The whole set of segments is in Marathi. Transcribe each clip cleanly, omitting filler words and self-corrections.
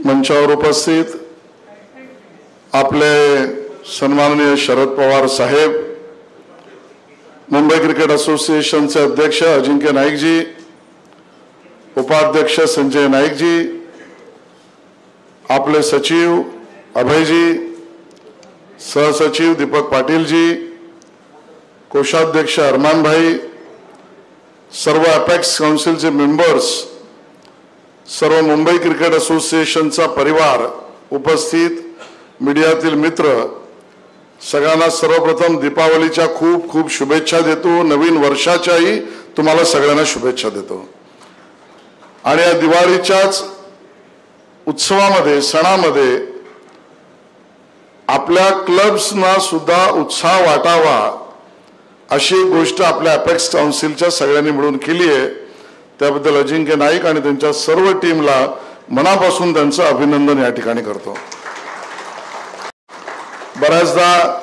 मंचावर उपस्थित आपले सन्माननीय शरद पवार साहेब, मुंबई क्रिकेट असोसिएशनचे अध्यक्ष अजिंक्य नाईक जी, उपाध्यक्ष संजय नाईक जी, आपले सचिव अभय जी, सहसचिव दीपक पाटील जी, कोषाध्यक्ष अरमान भाई, सर्व अपेक्स काउन्सिलचे मेंबर्स, सर्व मुंबई क्रिकेट असोसिएशनचा परिवार, उपस्थित मीडियातील मित्र, सगळ्यांना सर्वप्रथम दीपावलीच्या खूप खूप शुभेच्छा देतो। नवीन वर्षाच्याही तुम्हाला सगळ्यांना शुभेच्छा देतो। आणि या दिवाळीच्याच उत्सवामध्ये, सणामध्ये आपल्या क्लब्सना सुद्धा उत्साह वाटावा अशी एक गोष्ट आपल्या अपेक्स काउन्सिलच्या सगळ्यांनी मिळून केली आहे। त्याबद्दल अजिंक्य नाईक आणि त्यांच्या सर्व टीमला मनापासून त्यांचं अभिनंदन या ठिकाणी करतो। बऱ्याचदा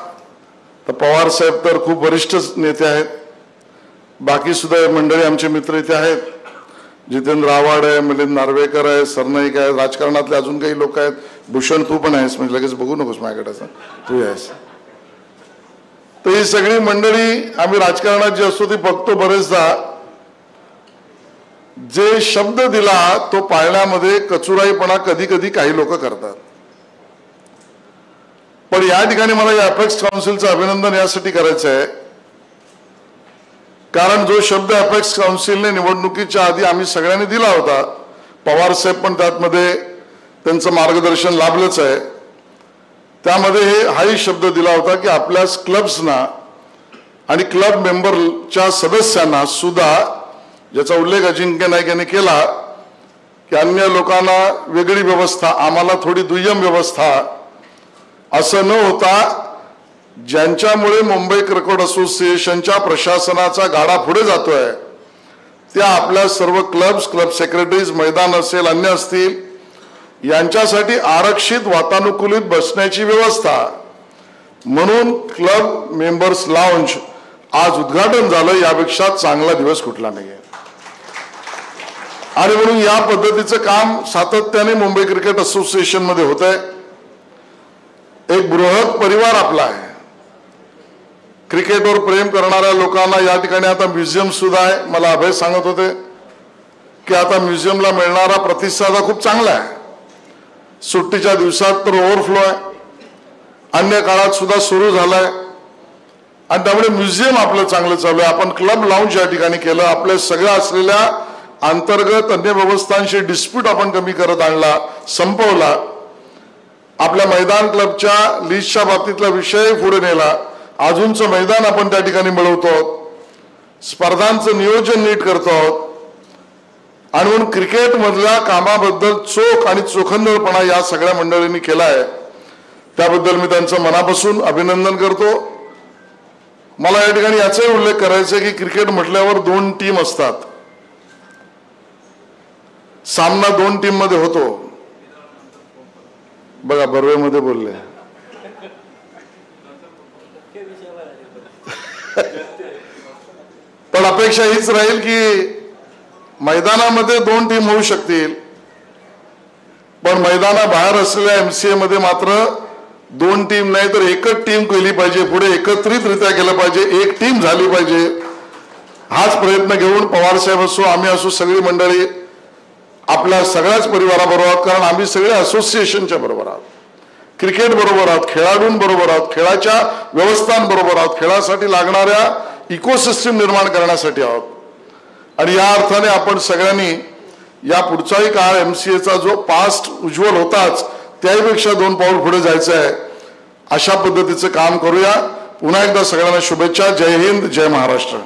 पवार साहेब तर खूप वरिष्ठ नेते आहेत, बाकी सुद्धा मंडळी आमचे मित्र इथे आहेत, जितेंद्र आव्हाड आहे, मिलिंद नार्वेकर आहे, सरनाईक आहे, राजकारणातले अजून काही लोक आहेत, भूषण तू पण आहेस, म्हणजे लगेच बघू नकोस माझ्याकडे असं तू आहेस। तर ही सगळी मंडळी आम्ही राजकारणात जे असतो ती बघतो, बरेचदा जे शब्द दिला तो पाळण्यामध्ये कचुराईपणा कधी कधी काही लोक करतात। पण या ठिकाणी मला या अपेक्स काउन्सिलचं अभिनंदन यासाठी करायचं आहे कारण जो शब्द अपेक्स काउन्सिलने निवडणुकीच्या आधी आम्ही सगळ्यांनी दिला होता, पवार साहेब पण त्यामध्ये त्यांचं मार्गदर्शन लाभलंच आहे, त्यामध्ये हाही शब्द दिला होता की आपल्या क्लब्सना आणि क्लब मेंबरच्या सदस्यांना सुद्धा, ज्याचा उल्लेख अजिंक्य नाईक यांनी केला की अन्य लोकांना वेगळी व्यवस्था, आम्हाला थोडी दुय्यम व्यवस्था, असं न होता ज्यांच्यामुळे मुंबई क्रिकेट असोसिएशनच्या प्रशासनाचा गाडा पुढे जातोय त्या आपल्या सर्व क्लब्स, क्लब सेक्रेटरीज, मैदान असेल, अन्य असतील, यांच्यासाठी आरक्षित वातानुकूलित बसण्याची व्यवस्था म्हणून क्लब मेंबर्स लाउंज आज उद्घाटन झालं। यापेक्षा चांगला दिवस कुठला नाहीये आणि म्हणून या पद्धतीचं काम सातत्याने मुंबई क्रिकेट असोसिएशन मध्ये होत आहे। एक बृहत परिवार आपला आहे। क्रिकेटवर प्रेम करणाऱ्या लोकांना या ठिकाणी आता म्युझियम सुद्धा आहे। मला अभय सांगत होते की आता म्युझियमला मिळणारा प्रतिसाद खूप चांगला आहे। सुट्टीच्या दिवसात तर ओव्हरफ्लो आहे, अन्य काळात सुद्धा सुरू झालाय आणि त्यामुळे म्युझियम आपलं चांगलं चालू आहे। आपण क्लब लाउंज या ठिकाणी केलं, आपल्या सगळ्या असलेल्या अंतर्गत अन्य व्यवस्थांशी डिस्प्यूट आपण कमी करत आणला, संपवला। आपल्या मैदान क्लबच्या लीजच्या बाबतीतला विषय पुढे नेला, अजूनचं मैदान आपण त्या ठिकाणी मिळवतो, स्पर्धांचं नियोजन नीट करतो आणि म्हणून क्रिकेट मधल्या कामाबद्दल चोख आणि चोखंदळपणा या सगळ्या मंडळींनी केला आहे, त्याबद्दल मी त्यांचं मनापासून अभिनंदन करतो। मला या ठिकाणी याचाही उल्लेख करायचा आहे की क्रिकेट म्हटल्यावर दोन टीम असतात, सामना दोन टीम मध्ये होतो। बघा बर्वेमध्ये बोलले पण अपेक्षा हीच राहील की मैदानामध्ये दोन टीम होऊ शकतील, पण मैदानाबाहेर असलेल्या एमसीए मध्ये मात्र दोन टीम नाही तर एकच टीम केली पाहिजे, पुढे एकत्रितरित्या केलं पाहिजे, एक टीम झाली पाहिजे। हाच प्रयत्न घेऊन पवार साहेब असो, आम्ही असो, सगळी मंडळी आपल्या सगळ्याच परिवाराबरोबर आहोत, कारण आम्ही सगळे असोसिएशनच्या बरोबर आहोत, क्रिकेट बरोबर आहोत, खेळाडूंबरोबर आहोत, खेळाच्या व्यवस्थांबरोबर आहोत, खेळासाठी लागणाऱ्या इकोसिस्टम निर्माण करण्यासाठी आहोत। आणि या अर्थाने आपण सगळ्यांनी या पुढचाही काळ एमसीएचा जो पास्ट उज्ज्वल होताच त्याहीपेक्षा दोन पाऊल पुढे जायचं आहे, अशा पद्धतीचं काम करूया। पुन्हा एकदा सगळ्यांना शुभेच्छा। जय हिंद, जय महाराष्ट्र।